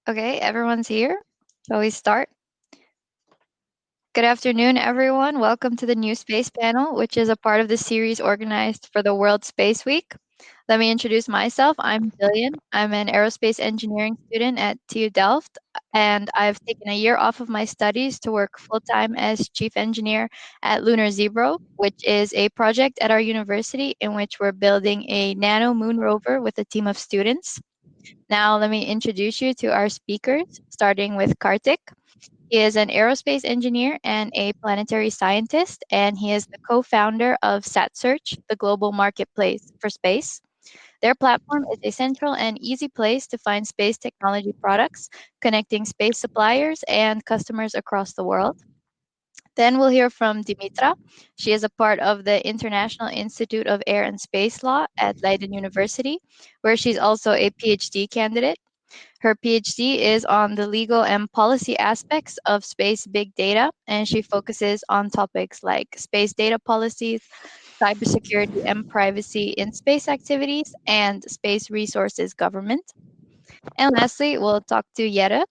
Okay, everyone's here. Shall we start? Good afternoon, everyone. Welcome to the New Space Panel, which is a part of the series organized for the World Space Week. Let me introduce myself. I'm Jillian. I'm an aerospace engineering student at TU Delft, and I've taken a year off of my studies to work full time as chief engineer at Lunar Zebro, which is a project at our university in which we're building a nano moon rover with a team of students. Now, let me introduce you to our speakers, starting with Kartik. He is an aerospace engineer and a planetary scientist, and he is the co founder of Satsearch, the global marketplace for space. Their platform is a central and easy place to find space technology products, connecting space suppliers and customers across the world. Then we'll hear from Dimitra. She is a part of the International Institute of Air and Space Law at Leiden University, where she's also a PhD candidate. Her PhD is on the legal and policy aspects of space big data, and she focuses on topics like space data policies, cybersecurity and privacy in space activities, and space resources government. And lastly, we'll talk to Jerre.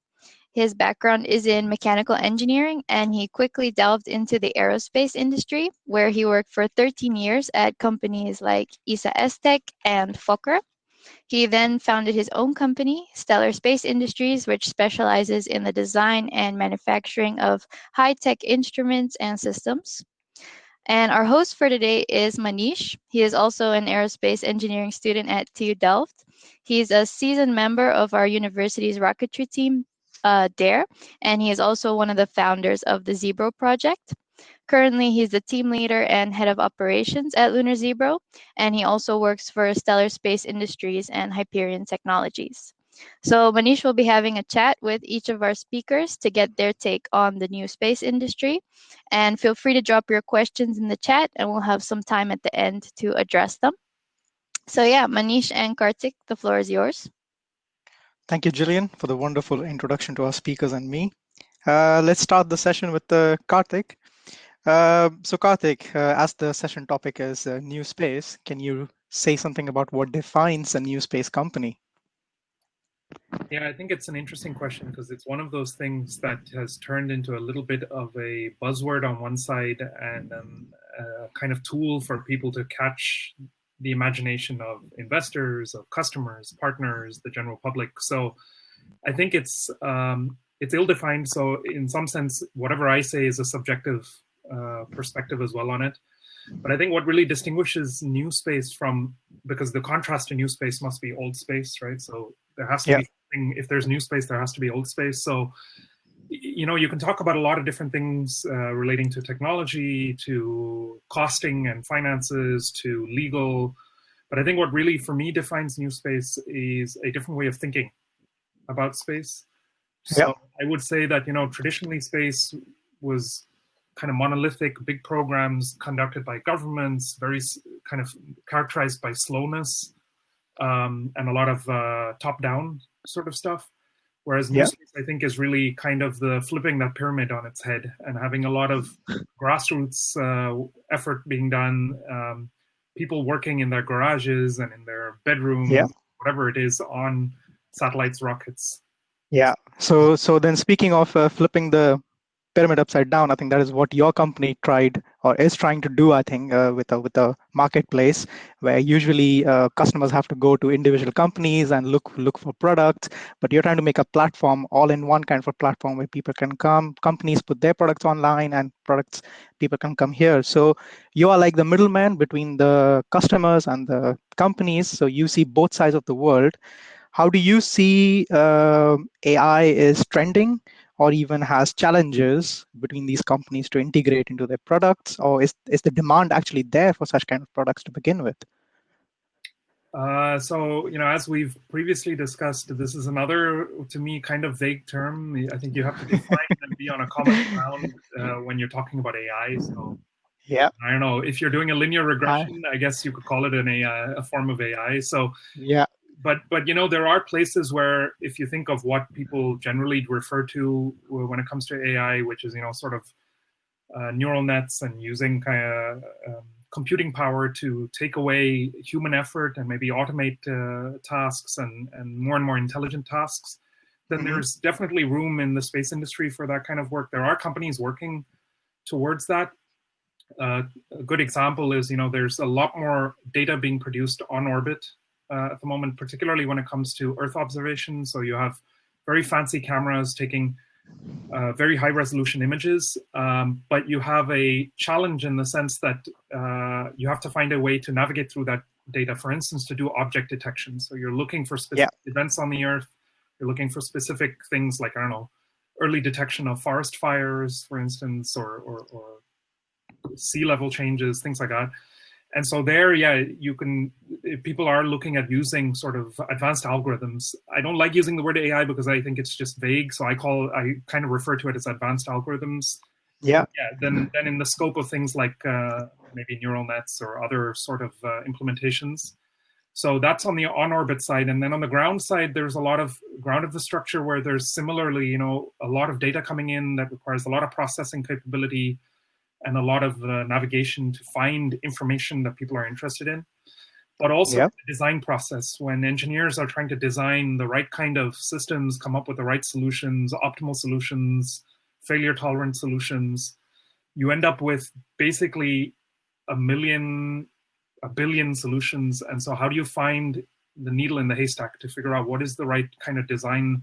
His background is in mechanical engineering, and he quickly delved into the aerospace industry, where he worked for 13 years at companies like ISA Estec and Fokker. He then founded his own company, Stellar Space Industries, which specializes in the design and manufacturing of high tech instruments and systems. And our host for today is Maneesh. He is also an aerospace engineering student at TU Delft. He's a seasoned member of our university's rocketry team, Dare, and he is also one of the founders of the Zebro project. Currently, he's the team leader and head of operations at Lunar Zebro, and he also works for Stellar Space Industries and Hyperion Technologies. So, Manish will be having a chat with each of our speakers to get their take on the new space industry. And feel free to drop your questions in the chat, and we'll have some time at the end to address them. So, yeah, Manish and Kartik, the floor is yours. Thank you, Jillian, for the wonderful introduction to our speakers and me. Let's start the session with Kartik. So Kartik, as the session topic is new space, can you say something about what defines a new space company? Yeah, I think it's an interesting question because it's one of those things that has turned into a little bit of a buzzword on one side and a kind of tool for people to catch the imagination of investors, of customers, partners, the general public. So I think it's ill-defined. So in some sense, whatever I say is a subjective perspective as well on it. But I think what really distinguishes new space from, because the contrast to new space must be old space, right? So there has to be something, if there's new space, there has to be old space. So, you know, you can talk about a lot of different things relating to technology, to costing and finances, to legal. But I think what really, for me, defines new space is a different way of thinking about space. So I would say that, you know, traditionally space was kind of monolithic, big programs conducted by governments, very kind of characterized by slowness and a lot of top-down sort of stuff. Whereas new space, I think, is really kind of the flipping that pyramid on its head and having a lot of grassroots effort being done, people working in their garages and in their bedrooms, whatever it is, on satellites, rockets. Yeah. So then speaking of flipping the pyramid upside down, I think that is what your company tried or is trying to do, I think, with a marketplace where usually customers have to go to individual companies and look for products, but you're trying to make a platform, all in one kind of a platform where people can come, companies put their products online and products, people can come here. So you are like the middleman between the customers and the companies. So you see both sides of the world. How do you see AI is trending or even has challenges between these companies to integrate into their products? Or is the demand actually there for such kind of products to begin with? So, you know, as we've previously discussed, this is another, to me, kind of vague term. I think you have to define and be on a common ground when you're talking about AI. So, yeah, I don't know, if you're doing a linear regression, I guess you could call it a form of AI. So, yeah. But you know, there are places where, if you think of what people generally refer to when it comes to AI, which is, you know, sort of neural nets and using kind of computing power to take away human effort and maybe automate tasks and more intelligent tasks. then there's definitely room in the space industry for that kind of work. There are companies working towards that. A good example is, there's a lot more data being produced on orbit at the moment, particularly when it comes to Earth observation. So you have very fancy cameras taking very high resolution images, but you have a challenge in the sense that you have to find a way to navigate through that data, for instance, to do object detection. So you're looking for specific events on the Earth. You're looking for specific things like, I don't know, early detection of forest fires, for instance, or sea level changes, things like that. And so there, people are looking at using sort of advanced algorithms. I don't like using the word AI because I think it's just vague. So I kind of refer to it as advanced algorithms. Then in the scope of things like maybe neural nets or other sort of implementations. So that's on the on-orbit side. And then on the ground side, there's a lot of ground infrastructure where there's similarly, a lot of data coming in that requires a lot of processing capability and a lot of navigation to find information that people are interested in. But also the design process, when engineers are trying to design the right kind of systems, come up with the right solutions, optimal solutions, failure-tolerant solutions, you end up with basically a billion solutions. And so how do you find the needle in the haystack to figure out what is the right kind of design,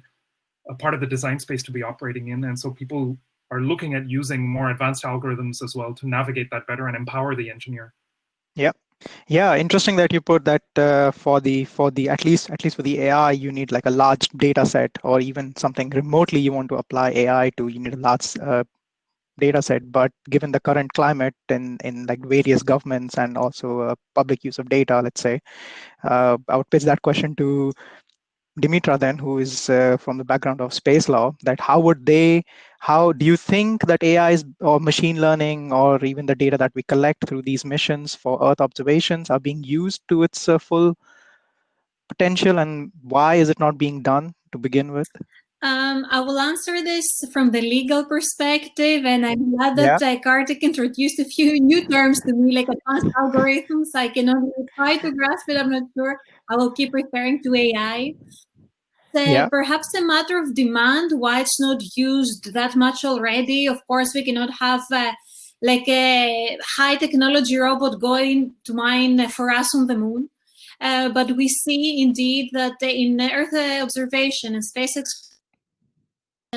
a part of the design space to be operating in? And so people are looking at using more advanced algorithms as well to navigate that better and empower the engineer. Yeah, interesting that you put that for the at least for the AI, you need like a large data set, or even something remotely you want to apply AI to, you need a large data set. But given the current climate in like various governments and also public use of data, let's say, I would pitch that question to Dimitra then, who is from the background of space law, that how do you think that AI or machine learning or even the data that we collect through these missions for Earth observations are being used to its full potential, and why is it not being done to begin with? I will answer this from the legal perspective, and I'm glad that Kartik introduced a few new terms to me, like advanced algorithms. I can only try to grasp it. I'm not sure. I will keep referring to AI. Perhaps a matter of demand, why it's not used that much already. Of course, we cannot have like a high technology robot going to mine for us on the moon. But we see indeed that in Earth observation and space exploration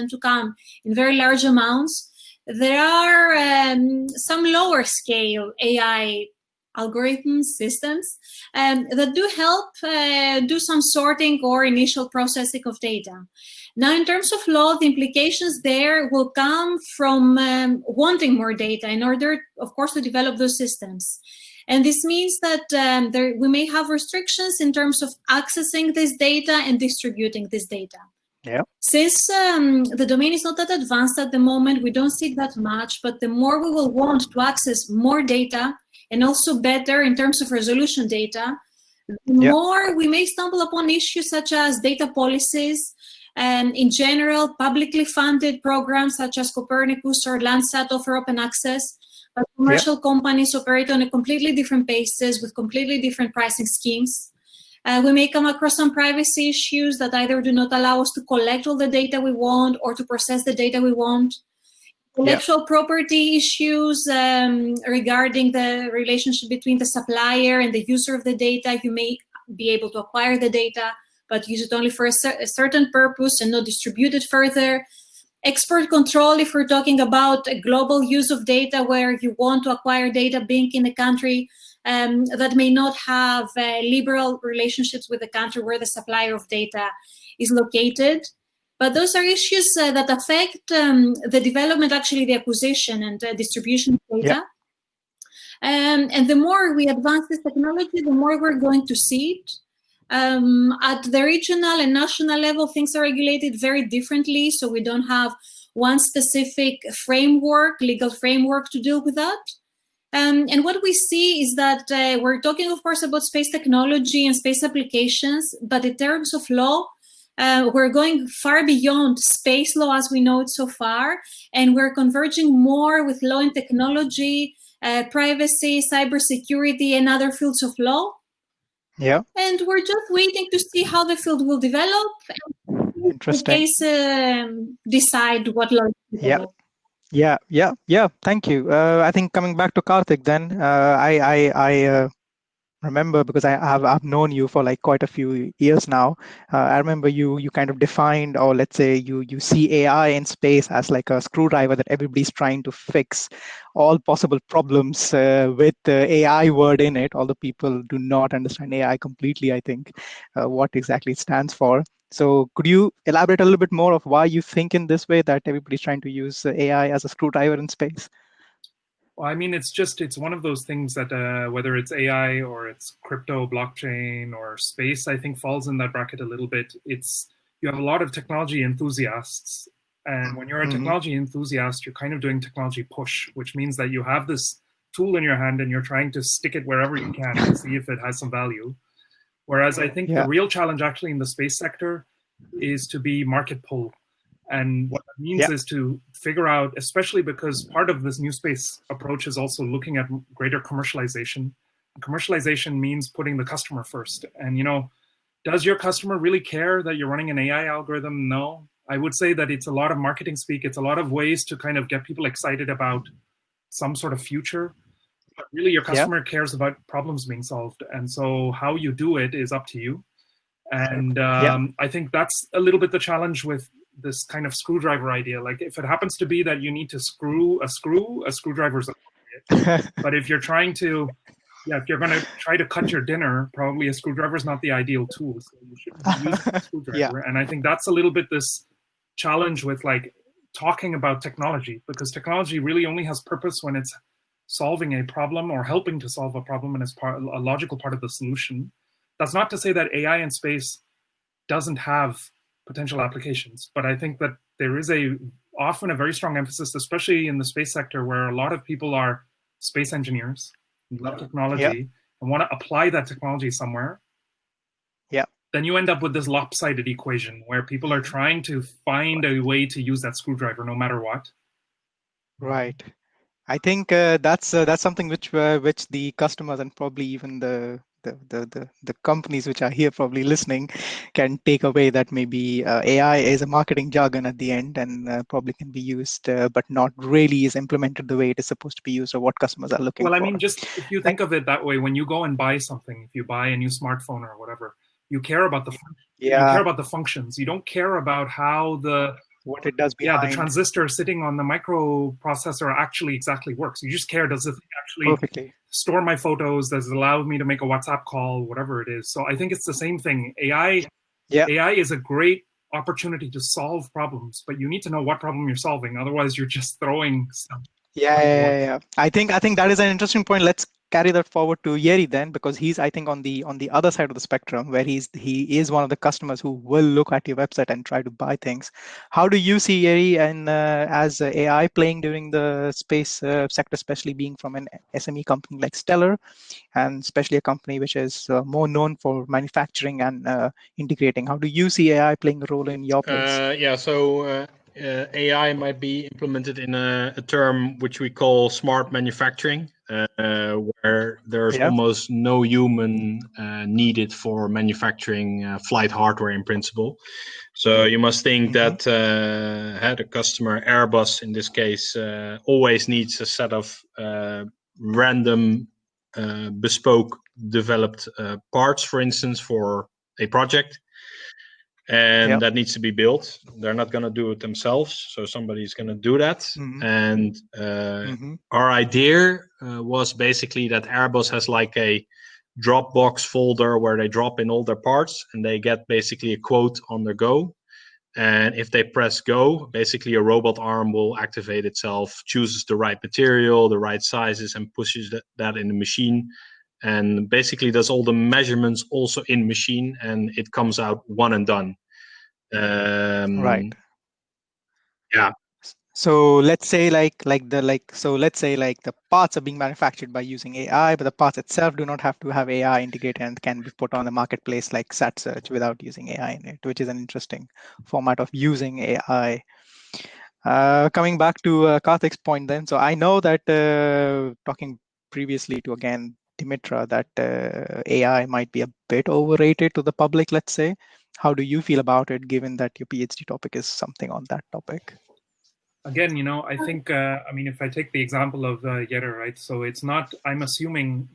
to come in very large amounts, there are some lower scale AI algorithms, systems that do help do some sorting or initial processing of data. Now, in terms of law, the implications there will come from wanting more data in order, of course, to develop those systems. And this means that we may have restrictions in terms of accessing this data and distributing this data. Since the domain is not that advanced at the moment, we don't see that much, but the more we will want to access more data, and also better in terms of resolution data, the more we may stumble upon issues such as data policies, and in general, publicly funded programs such as Copernicus or Landsat offer open access, but commercial companies operate on a completely different basis with completely different pricing schemes. We may come across some privacy issues that either do not allow us to collect all the data we want or to process the data we want. Intellectual property issues regarding the relationship between the supplier and the user of the data. You may be able to acquire the data, but use it only for a certain purpose and not distribute it further. Export control, if we're talking about a global use of data where you want to acquire data being in a country that may not have liberal relationships with the country where the supplier of data is located. But those are issues that affect the development, actually the acquisition and distribution of data. And the more we advance this technology, the more we're going to see it. At the regional and national level, things are regulated very differently, so we don't have one specific framework, legal framework to deal with that. And what we see is that we're talking, of course, about space technology and space applications, but in terms of law, we're going far beyond space law as we know it so far, and we're converging more with law and technology, privacy, cybersecurity, and other fields of law. And we're just waiting to see how the field will develop. And Interesting. case decide what logic to Yeah. develop. Yeah. Thank you. I think coming back to Kartik, then I remember, because I've known you for like quite a few years now. I remember you kind of defined, or let's say you see AI in space as like a screwdriver that everybody's trying to fix all possible problems with the AI word in it. Although people do not understand AI completely, I think, what exactly it stands for. So could you elaborate a little bit more of why you think in this way, that everybody's trying to use AI as a screwdriver in space? Well, I mean, it's one of those things that whether it's AI or it's crypto, blockchain, or space, I think falls in that bracket a little bit. You have a lot of technology enthusiasts, and when you're a technology enthusiast, you're kind of doing technology push, which means that you have this tool in your hand and you're trying to stick it wherever you can to see if it has some value. Whereas I think the real challenge actually in the space sector is to be market pull. And what that means is to figure out, especially because part of this new space approach is also looking at greater commercialization. Commercialization means putting the customer first. And, does your customer really care that you're running an AI algorithm? No. I would say that it's a lot of marketing speak. It's a lot of ways to kind of get people excited about some sort of future. But really, your customer cares about problems being solved. And so how you do it is up to you. And I think that's a little bit the challenge with this kind of screwdriver idea. Like, if it happens to be that you need to screw a screwdriver is appropriate. But if you're trying to, if you're going to try to cut your dinner, probably a screwdriver is not the ideal tool. So you should use a screwdriver. And I think that's a little bit this challenge with like talking about technology, because technology really only has purpose when it's solving a problem or helping to solve a problem and is a logical part of the solution. That's not to say that AI in space doesn't have potential applications, but I think that there is often a very strong emphasis, especially in the space sector, where a lot of people are space engineers, love technology, and want to apply that technology somewhere. Then you end up with this lopsided equation where people are trying to find a way to use that screwdriver no matter what. Right. I think that's something which the customers and probably even the companies which are here probably listening can take away, that maybe AI is a marketing jargon at the end, and probably can be used, but not really is implemented the way it is supposed to be used, or what customers are looking for. Well, I mean, just if you think of it that way, when you go and buy something, if you buy a new smartphone or whatever, you care about you care about the functions. You don't care about how what it does behind. The transistor sitting on the microprocessor actually exactly works. You just care, does it actually store my photos? Does it allow me to make a WhatsApp call? Whatever it is. So I think it's the same thing. AI is a great opportunity to solve problems, but you need to know what problem you're solving. Otherwise, you're just throwing stuff. Yeah. I think that is an interesting point. Let's carry that forward to Jerre then, because he's, I think, on the other side of the spectrum, where he is one of the customers who will look at your website and try to buy things. How do you see Jerre and as AI playing during the space sector, especially being from an SME company like Stellar, and especially a company which is more known for manufacturing and integrating? How do you see AI playing a role in your place? AI might be implemented in a term which we call smart manufacturing, where there's almost no human needed for manufacturing flight hardware in principle. So you must think that the customer, Airbus in this case, always needs a set of random bespoke developed parts, for instance, for a project. And that needs to be built. They're not going to do it themselves, so somebody's going to do that. And our idea was basically that Airbus has like a Dropbox folder where they drop in all their parts, and they get basically a quote on their go. And if they press go, basically a robot arm will activate itself, chooses the right material, the right sizes, and pushes that in the machine. And basically does all the measurements also in machine, and it comes out one and done. Right. Yeah. So let's say the parts are being manufactured by using AI, but the parts itself do not have to have AI integrated and can be put on the marketplace like Satsearch without using AI in it, which is an interesting format of using AI. Coming back to Karthik's point then, so I know that talking previously to, again, Dimitra, that AI might be a bit overrated to the public, let's say. How do you feel about it, given that your PhD topic is something on that topic? Again, I think, if I take the example of Jerre, right? So it's not, I'm assuming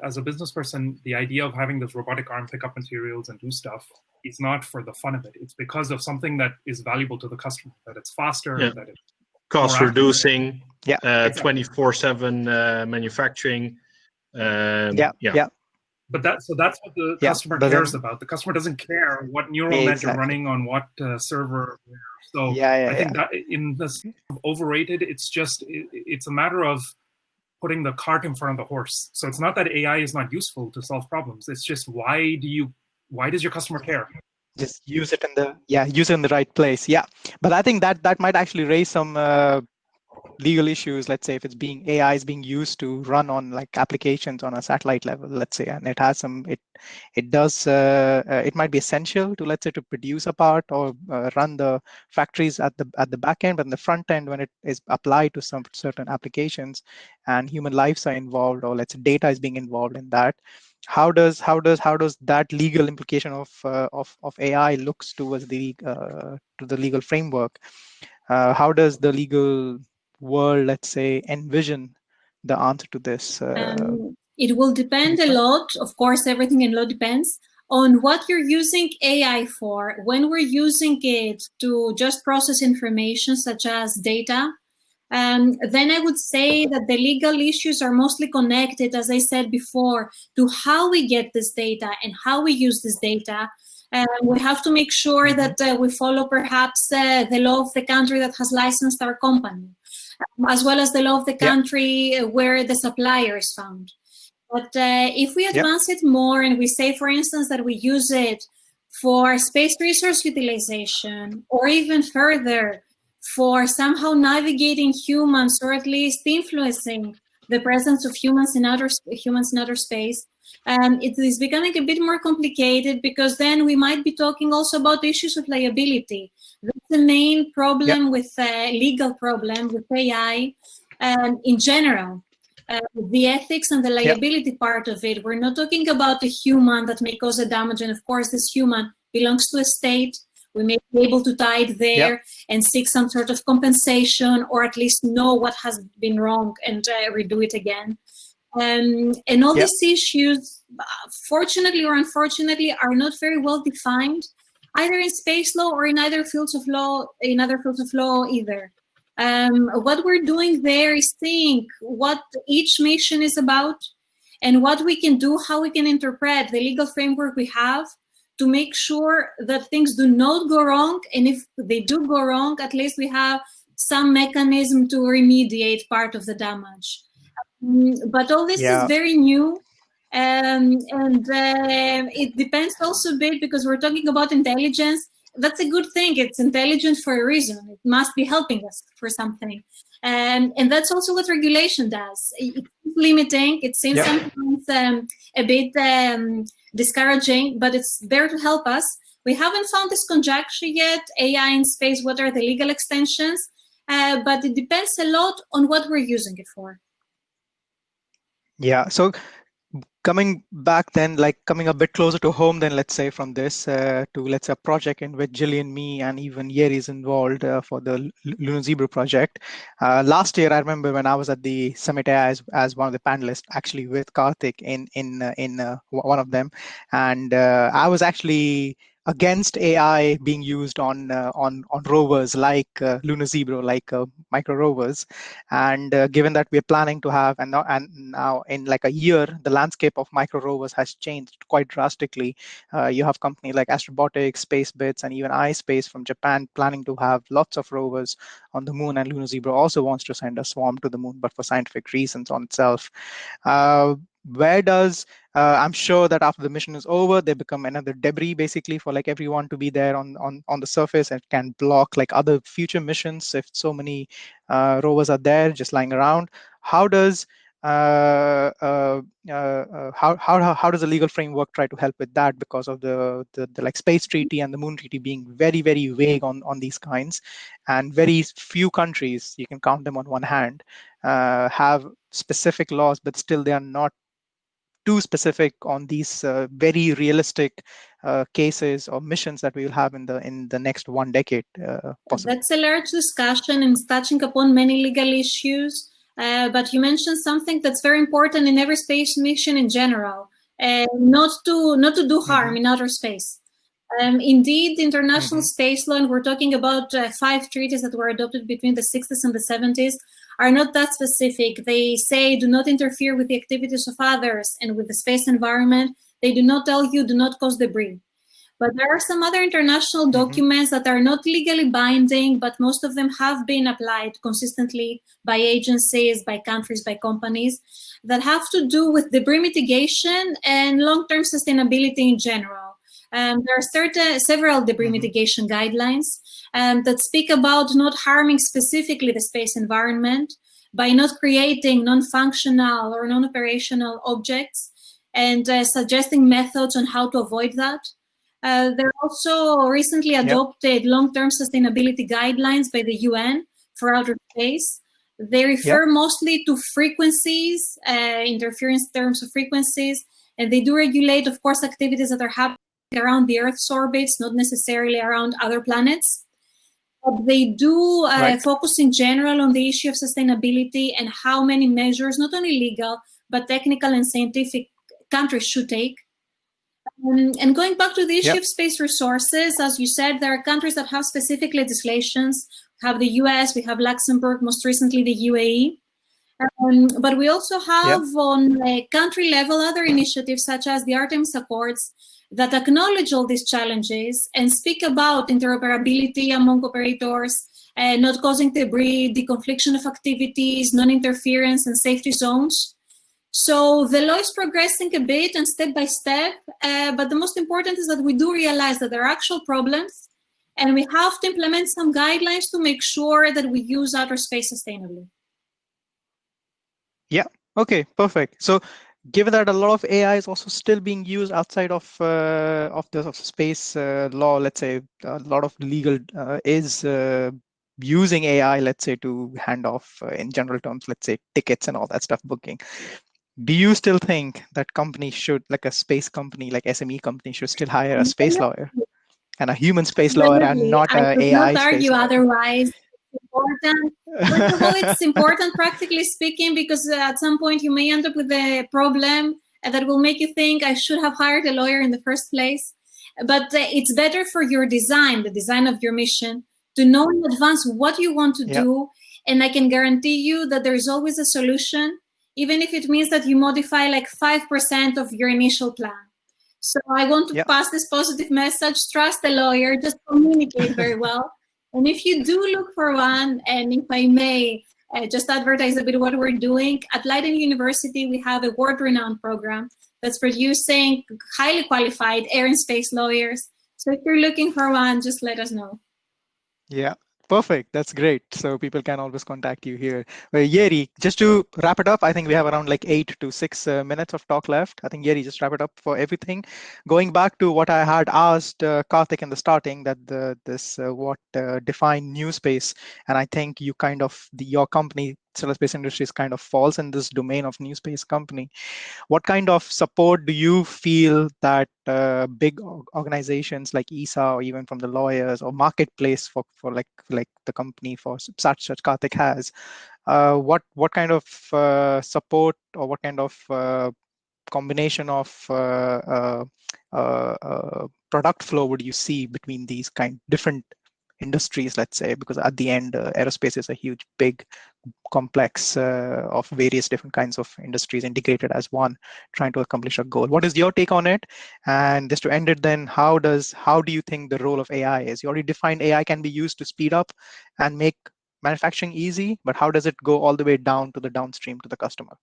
as a business person, the idea of having this robotic arm pick up materials and do stuff is not for the fun of it. It's because of something that is valuable to the customer, that it's faster, that it's cost reducing, exactly. 24/7 manufacturing. But that's what the customer cares about. The customer doesn't care what neural net you're running on what server. So I think that in this overrated, it's a matter of putting the cart in front of the horse. So it's not that AI is not useful to solve problems. It's just why does your customer care? Just use it in the right place. Yeah, but I think that might actually raise some legal issues. Let's say if AI is being used to run on like applications on a satellite level, let's say, and it has some it might be essential to, let's say, to produce a part or run the factories at the back end, but in the front end, when it is applied to some certain applications and human lives are involved, or let's say data is being involved in that, how does that legal implication of AI looks towards to the legal framework? How does the legal world, let's say, envision the answer to this? It will depend a lot. Of course, everything in law depends on what you're using AI for. When we're using it to just process information such as data, then I would say that the legal issues are mostly connected, as I said before, to how we get this data and how we use this data. We have to make sure that we follow perhaps the law of the country that has licensed our company, as well as the law of the country where the supplier is found. But if we advance it more and we say, for instance, that we use it for space resource utilization, or even further, for somehow navigating humans, or at least influencing the presence of humans in outer space, it is becoming a bit more complicated, because then we might be talking also about issues of liability. That's the main problem with legal problem with AI in general. The ethics and the liability part of it. We're not talking about a human that may cause a damage, and of course this human belongs to a state. We may be able to tie it there and seek some sort of compensation, or at least know what has been wrong and redo it again. And all these issues, fortunately or unfortunately, are not very well defined, either in space law or in other fields of law, either. What we're doing there is think what each mission is about and what we can do, how we can interpret the legal framework we have to make sure that things do not go wrong. And if they do go wrong, at least we have some mechanism to remediate part of the damage. But all this is very new. And it depends also a bit, because we're talking about intelligence. That's a good thing. It's intelligent for a reason. It must be helping us for something. And that's also what regulation does. It's limiting. It seems sometimes a bit discouraging, but it's there to help us. We haven't found this conjecture yet, AI in space, what are the legal extensions? But it depends a lot on what we're using it for. Yeah, so coming back then, like coming a bit closer to home then, let's say from this to, let's say, a project in which Jillian, me, and even Jerre is involved for the Lunar Zebro project. Last year, I remember when I was at the Summit AI as one of the panelists, actually with Kartik in one of them, and I was actually against AI being used on rovers like Lunar Zebro, like micro rovers. And given that we're planning to have, and now in like a year, the landscape of micro rovers has changed quite drastically. You have companies like Robotics, SpaceBits, and even iSpace from Japan planning to have lots of rovers on the moon, and Lunar Zebro also wants to send a swarm to the moon, but for scientific reasons on itself. Where does I'm sure that after the mission is over, they become another debris basically for like everyone to be there on the surface, and can block like other future missions if so many rovers are there just lying around. How does how does the legal framework try to help with that, because of the like space treaty and the moon treaty being very, very vague on these kinds, and very few countries, you can count them on one hand, have specific laws, but still they are not too specific on these very realistic cases or missions that we will have in the next 1 decade, possibly? That's a large discussion and it's touching upon many legal issues. But you mentioned something that's very important in every space mission in general, not to do harm in outer space. Indeed, the international space law, and we're talking about 5 treaties that were adopted between the 60s and the 70s, are not that specific. They say do not interfere with the activities of others and with the space environment. They do not tell you do not cause debris. But there are some other international documents that are not legally binding, but most of them have been applied consistently by agencies, by countries, by companies, that have to do with debris mitigation and long-term sustainability in general. There are several debris mitigation guidelines that speak about not harming specifically the space environment by not creating non-functional or non-operational objects and suggesting methods on how to avoid that. There are also recently adopted long-term sustainability guidelines by the UN for outer space. They refer mostly to frequencies, interference in terms of frequencies, and they do regulate, of course, activities that are happening around the Earth's orbits, not necessarily around other planets. But they do focus in general on the issue of sustainability and how many measures, not only legal, but technical and scientific, countries should take. And going back to the issue of space resources, as you said, there are countries that have specific legislations. We have the US, we have Luxembourg, most recently the UAE. But we also have on a country level other initiatives such as the Artemis Accords that acknowledge all these challenges and speak about interoperability among operators, not causing debris, deconfliction of activities, non-interference, and safety zones. So the law is progressing a bit and step by step, but the most important is that we do realize that there are actual problems and we have to implement some guidelines to make sure that we use outer space sustainably. Yeah, okay, perfect. So given that a lot of AI is also still being used outside of the space law, let's say a lot of legal is using AI, let's say, to hand off, in general terms, let's say tickets and all that stuff, booking. Do you still think that companies should, like a space company, like SME company, should still hire a space lawyer and a human space lawyer and not an AI space argue lawyer? Otherwise. Important. First of all, it's important practically speaking because at some point you may end up with a problem that will make you think I should have hired a lawyer in the first place. But it's better for your design, the design of your mission, to know in advance what you want to do. And I can guarantee you that there's always a solution, even if it means that you modify like 5% of your initial plan. So I want to pass this positive message, trust the lawyer, just communicate very well. And if you do look for one, and if I may just advertise a bit what we're doing, at Leiden University, we have a world-renowned program that's producing highly qualified air and space lawyers. So if you're looking for one, just let us know. Yeah, perfect. That's great. So people can always contact you here. Jerre, just to wrap it up, I think we have around like 8 to 6 minutes of talk left. I think Jerre, just wrap it up for everything. Going back to what I had asked Kartik in the starting, that what defined new space, and I think you kind of your company, Stellar Space Industries, kind of falls in this domain of new space company. What kind of support do you feel that big organizations like ESA, or even from the lawyers or marketplace for like the company for Satsearch Kartik has? What kind of support, or what kind of combination of product flow would you see between these different industries, let's say? Because at the end, aerospace is a huge, big complex of various different kinds of industries integrated as one, trying to accomplish a goal. What is your take on it? And just to end it then, how do you think the role of AI is? You already defined AI can be used to speed up and make manufacturing easy, but how does it go all the way down to the downstream to the customer?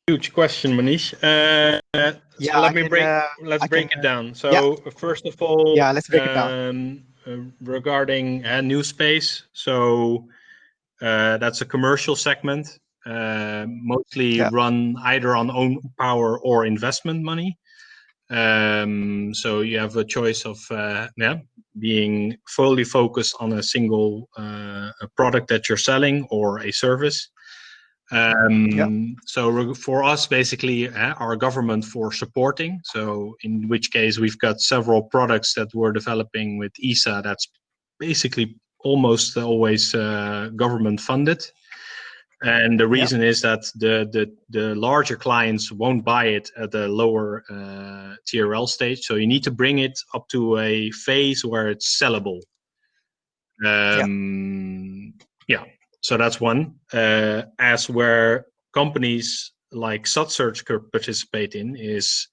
Huge question, Maneesh. So let's break it down. So first of all, let's break it down. Regarding new space, so that's a commercial segment, mostly run either on own power or investment money. So you have a choice of being fully focused on a single product that you're selling or a service. So for us, basically, our government for supporting. So in which case we've got several products that we're developing with ESA. That's basically almost always government funded. And the reason is that the larger clients won't buy it at the lower TRL stage. So you need to bring it up to a phase where it's sellable. So that's one. As where companies like Satsearch could participate in is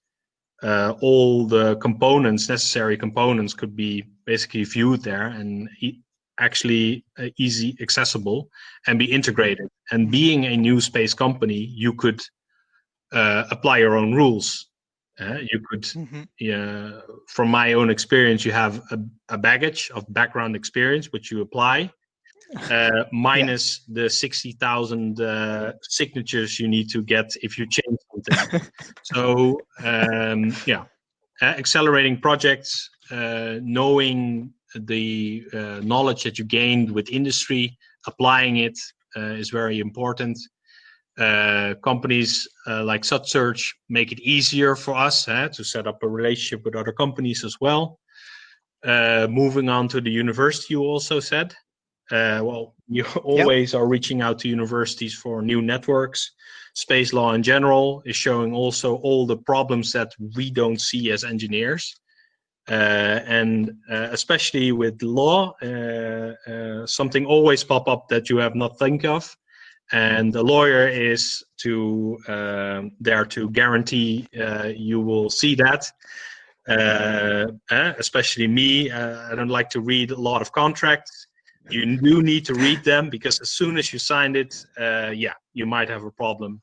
all the components, necessary components, could be basically viewed there and actually easy accessible and be integrated. And being a new space company, you could apply your own rules. You could, from my own experience, you have a baggage of background experience which you apply, minus the 60,000 signatures you need to get if you change something. So accelerating projects, knowing the knowledge that you gained with industry, applying it is very important. Companies like Satsearch make it easier for us to set up a relationship with other companies as well. Moving on to the university, you also said. You always are reaching out to universities for new networks. Space law in general is showing also all the problems that we don't see as engineers. And especially with law, something always pop up that you have not think of. And the lawyer is there to guarantee you will see that. Especially me, I don't like to read a lot of contracts. You do need to read them because as soon as you signed it, you might have a problem.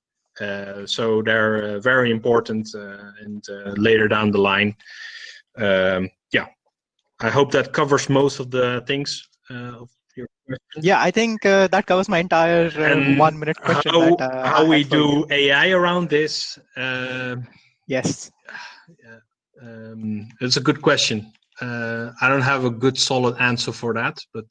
So they're very important and later down the line. I hope that covers most of the things of your question. Yeah, I think that covers my entire 1 minute question. How we do AI around this? Yes. It's a good question. I don't have a good solid answer for that, but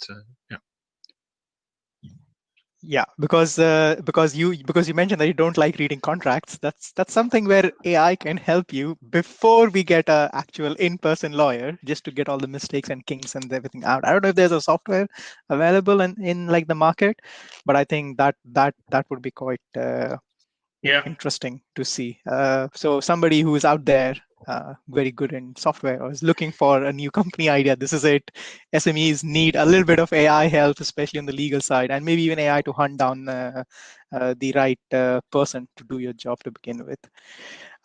Yeah, because you mentioned that you don't like reading contracts. That's something where AI can help you before we get a actual in-person lawyer, just to get all the mistakes and kinks and everything out. I don't know if there's a software available in like the market, but I think that would be quite interesting to see. So somebody who is out there very good in software or is looking for a new company idea, this is it. SMEs need a little bit of AI help, especially on the legal side, and maybe even AI to hunt down the right person to do your job to begin with.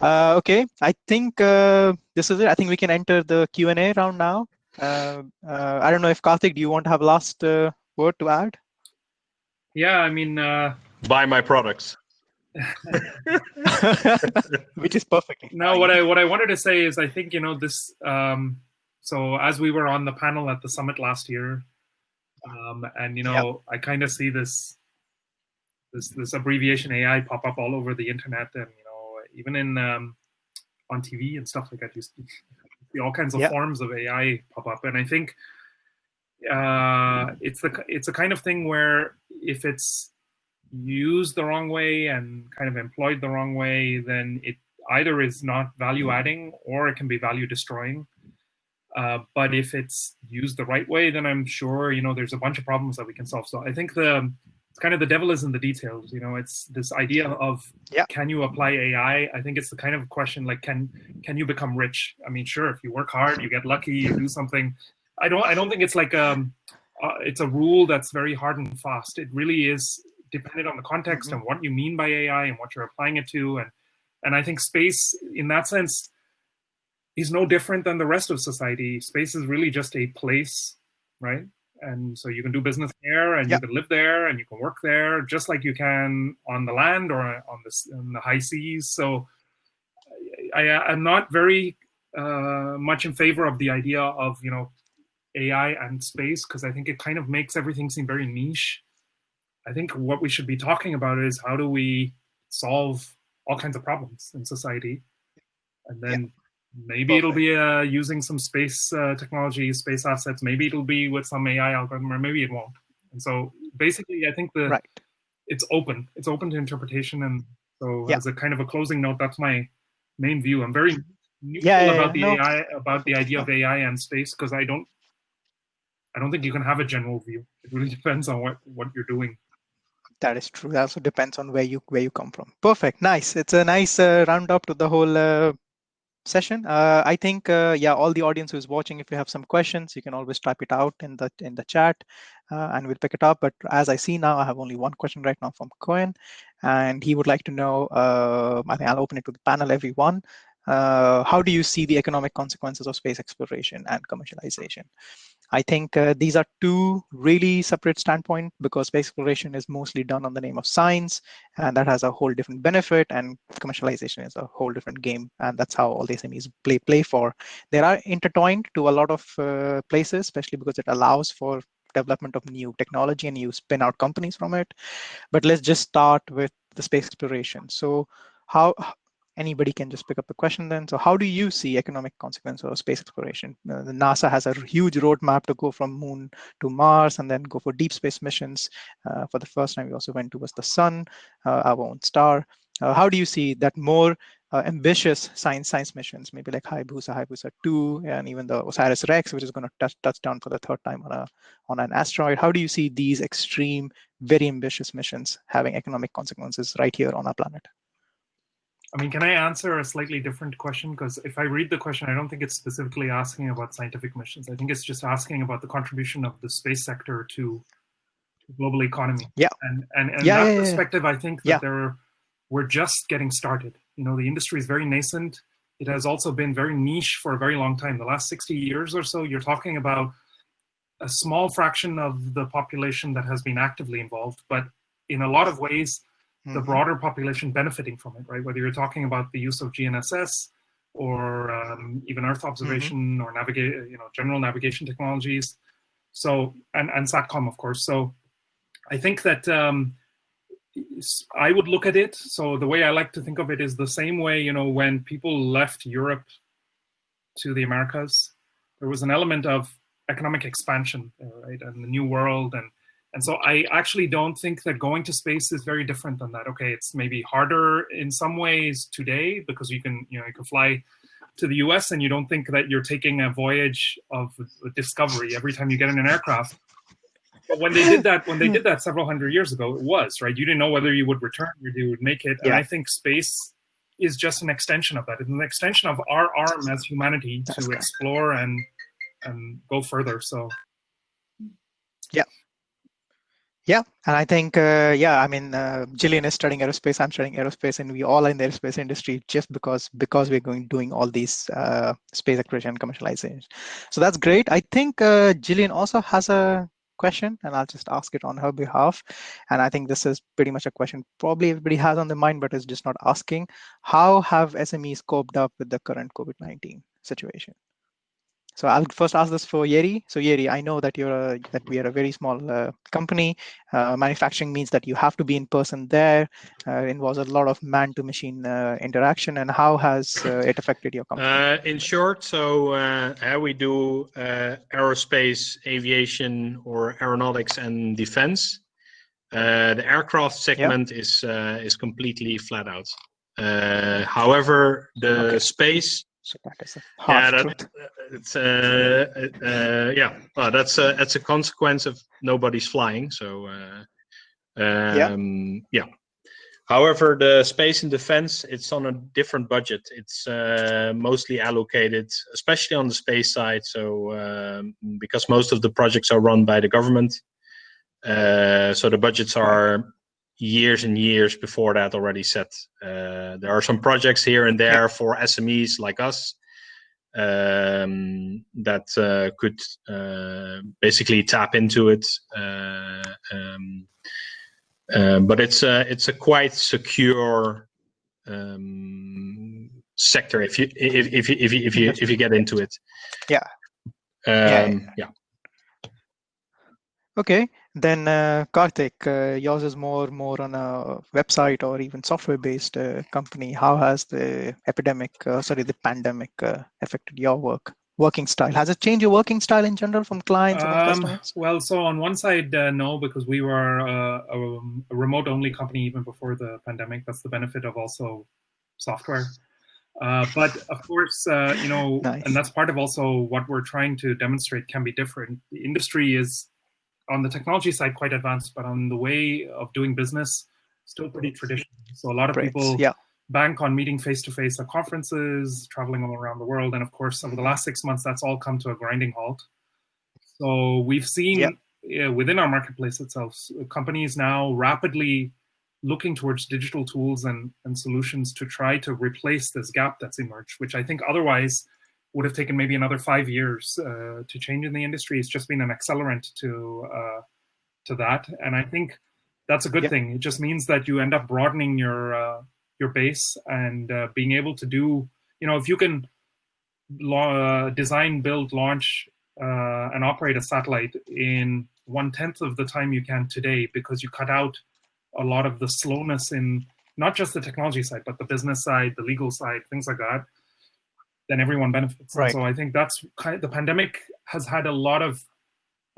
Okay, I think this is it. I think we can enter the Q&A round now. I don't know if Kartik, do you want to have last word to add? Yeah, I mean, buy my products. Which is perfectly fine. No, what I wanted to say is I think, this, so as we were on the panel at the summit last year, and, I kind of see this abbreviation AI pop up all over the internet and, even in on TV and stuff like that, you see all kinds of forms of AI pop up. And I think it's a kind of thing where if it's used the wrong way and kind of employed the wrong way, then it either is not value adding or it can be value destroying. But if it's used the right way, then I'm sure, there's a bunch of problems that we can solve. So I think it's kind of the devil is in the details. It's this idea of can you apply AI? I think it's the kind of question like, can you become rich? I mean, sure, if you work hard, you get lucky, you do something. I don't think it's like it's a rule that's very hard and fast. It really is dependent on the context and what you mean by AI and what you're applying it to. And I think space, in that sense, is no different than the rest of society. Space is really just a place, right? And so you can do business there and you can live there and you can work there just like you can on the land or on the high seas. So I'm not very much in favor of the idea of, AI and space, because I think it kind of makes everything seem very niche. I think what we should be talking about is how do we solve all kinds of problems in society, and then maybe it'll be using some space technology, space assets. Maybe it'll be with some AI algorithm, or maybe it won't. And so basically, I think it's open. It's open to interpretation, and so as a kind of a closing note, that's my main view. I'm very neutral about the AI, about the idea of AI and space, because I don't think you can have a general view. It really depends on what you're doing. That is true. That also depends on where you come from. Perfect. Nice. It's a nice roundup to the whole session. I think all the audience who is watching, if you have some questions, you can always type it out in the chat, and we'll pick it up. But as I see now, I have only one question right now from Cohen, and he would like to know. I think I'll open it to the panel, everyone. How do you see the economic consequences of space exploration and commercialization? I think these are two really separate standpoints, because space exploration is mostly done on the name of science, and that has a whole different benefit, and commercialization is a whole different game, and that's how all the SMEs play for. They are intertwined to a lot of places, especially because it allows for development of new technology and you spin out companies from it. But let's just start with the space exploration. So how anybody can just pick up the question then. So how do you see economic consequences of space exploration? The NASA has a huge roadmap to go from moon to Mars and then go for deep space missions. For the first time, we also went towards the sun, our own star. How do you see that more ambitious science missions, maybe like Hayabusa 2, and even the OSIRIS-REx, which is going to touch down for the third time on an asteroid? How do you see these extreme, very ambitious missions having economic consequences right here on our planet? I mean, can I answer a slightly different question? Because if I read the question, I don't think it's specifically asking about scientific missions. I think it's just asking about the contribution of the space sector to the global economy. Yeah. And in that perspective, I think that we're just getting started. You know, the industry is very nascent. It has also been very niche for a very long time. The last 60 years or so, you're talking about a small fraction of the population that has been actively involved, but in a lot of ways, the broader population benefiting from it, right? Whether you're talking about the use of GNSS or even Earth observation or general navigation technologies. So, and SATCOM, of course. So I think that I would look at it. So the way I like to think of it is the same way, you know, when people left Europe to the Americas, there was an element of economic expansion, right? And the new world. And so I actually don't think that going to space is very different than that. Okay, it's maybe harder in some ways today because you can fly to the US and you don't think that you're taking a voyage of discovery every time you get in an aircraft. But when they did that several hundred years ago, it was, right? You didn't know whether you would return or you would make it. And I think space is just an extension of that. It's an extension of our arm as humanity to explore and go further. So yeah, and I think I mean Jillian is studying aerospace, I'm studying aerospace, and we all are in the aerospace industry just because we're doing all these space exploration and commercialization. So that's great. I think Jillian also has a question, and I'll just ask it on her behalf. And I think this is pretty much a question probably everybody has on their mind, but is just not asking. How have SMEs coped up with the current COVID-19 situation? So I'll first ask this for Jerre. So Jerre, I know that we are a very small company. Manufacturing means that you have to be in person there. Involves a lot of man-to-machine interaction. And how has it affected your company? In short, so we do aerospace, aviation, or aeronautics and defense. The aircraft segment is completely flat out. However, the space. So that is a harsh truth. That's a consequence of nobody's flying. So However, the space and defense, it's on a different budget. It's mostly allocated, especially on the space side. So because most of the projects are run by the government, so the budgets are years and years before that already set. There are some projects here and there for SMEs like us that could basically tap into it. But it's a quite secure sector if you get into it. Okay, then Kartik, yours is more on a website or even software-based company. How has the pandemic affected your work? working style? Has it changed your working style in general from clients or from customers? Well, so on one side, no, because we were a remote-only company even before the pandemic. That's the benefit of also software. But of course, Nice. and that's part of also what we're trying to demonstrate can be different. The industry is, on the technology side, quite advanced, but on the way of doing business, still pretty traditional. So a lot of people bank on meeting face-to-face at conferences, traveling all around the world. And of course, over the last 6 months, that's all come to a grinding halt. So we've seen within our marketplace itself, companies now rapidly looking towards digital tools and solutions to try to replace this gap that's emerged, which I think otherwise would have taken maybe another 5 years to change in the industry. It's just been an accelerant to that. And I think that's a good thing. It just means that you end up broadening your base and being able to do, if you can design, build, launch, and operate a satellite in 1/10 of the time you can today, because you cut out a lot of the slowness in not just the technology side, but the business side, the legal side, things like that, then everyone benefits. Right. And so I think that's the pandemic has had a lot of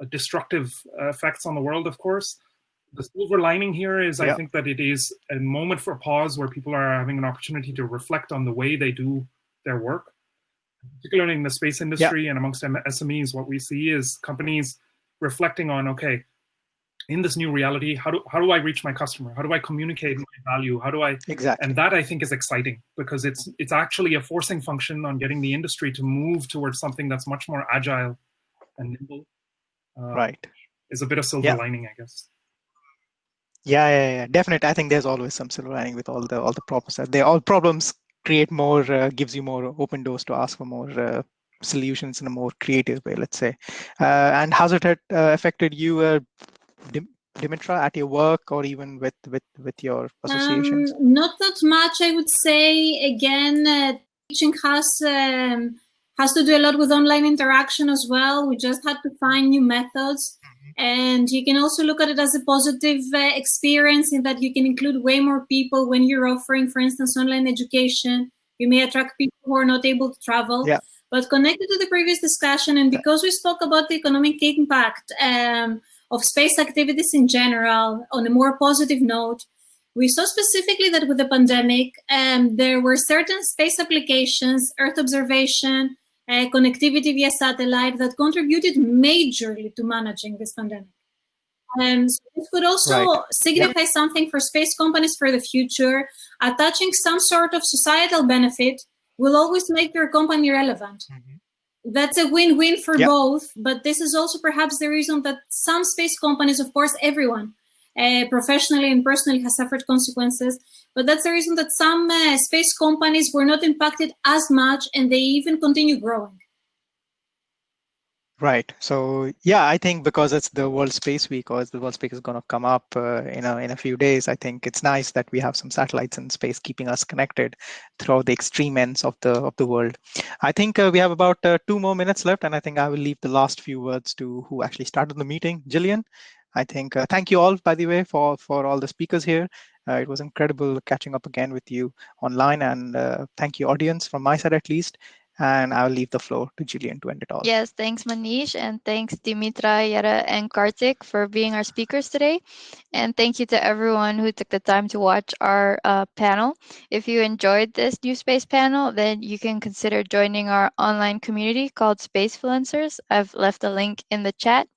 destructive effects on the world, of course. The silver lining here is I think that it is a moment for pause where people are having an opportunity to reflect on the way they do their work. Particularly in the space industry and amongst SMEs, what we see is companies reflecting on, okay, in this new reality, how do I reach my customer? How do I communicate my value? How do I And that I think is exciting, because it's actually a forcing function on getting the industry to move towards something that's much more agile and nimble. Right. Is a bit of silver lining, I guess. Yeah, definitely. I think there's always some silver lining with all the problems. All problems create more, gives you more open doors to ask for more solutions in a more creative way, let's say. And how's it affected you, Dimitra, at your work or even with your associations? Not that much, I would say. Again, teaching has to do a lot with online interaction as well. We just had to find new methods. And you can also look at it as a positive experience in that you can include way more people when you're offering, for instance, online education. You may attract people who are not able to travel. But connected to the previous discussion, and because we spoke about the economic impact of space activities in general, on a more positive note, we saw specifically that with the pandemic, there were certain space applications, Earth observation, connectivity via satellite that contributed majorly to managing this pandemic. So this could also signify something for space companies for the future. Attaching some sort of societal benefit will always make your company relevant. That's a win-win for both, but this is also perhaps the reason that some space companies, of course, everyone, professionally and personally has suffered consequences, but that's the reason that some space companies were not impacted as much, and they even continue growing. Right. So I think because it's the World Space Week, or the World Space is going to come up in a few days, I think it's nice that we have some satellites in space keeping us connected throughout the extreme ends of the world. I think we have about 2 more minutes left, and I think I will leave the last few words to who actually started the meeting. Jillian, I think thank you all, by the way, for all the speakers here. It was incredible catching up again with you online, and thank you, audience, from my side at least. And I'll leave the floor to Jillian to end it all. Yes, thanks Maneesh, and thanks Dimitra, Jerre, and Kartik for being our speakers today. And thank you to everyone who took the time to watch our panel. If you enjoyed this New Space panel, then you can consider joining our online community called Spacefluencers. I've left a link in the chat,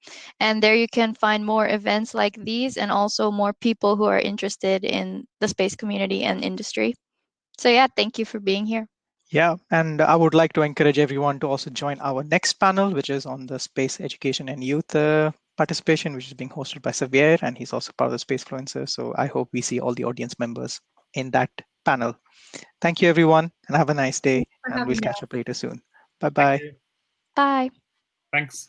and there you can find more events like these and also more people who are interested in the space community and industry. So yeah, thank you for being here. Yeah, and I would like to encourage everyone to also join our next panel, which is on the space education and youth participation, which is being hosted by Sweers, and he's also part of the Spacefluencers. So I hope we see all the audience members in that panel. Thank you, everyone, and have a nice day, and we'll catch up later soon. Bye-bye. Bye. Thanks.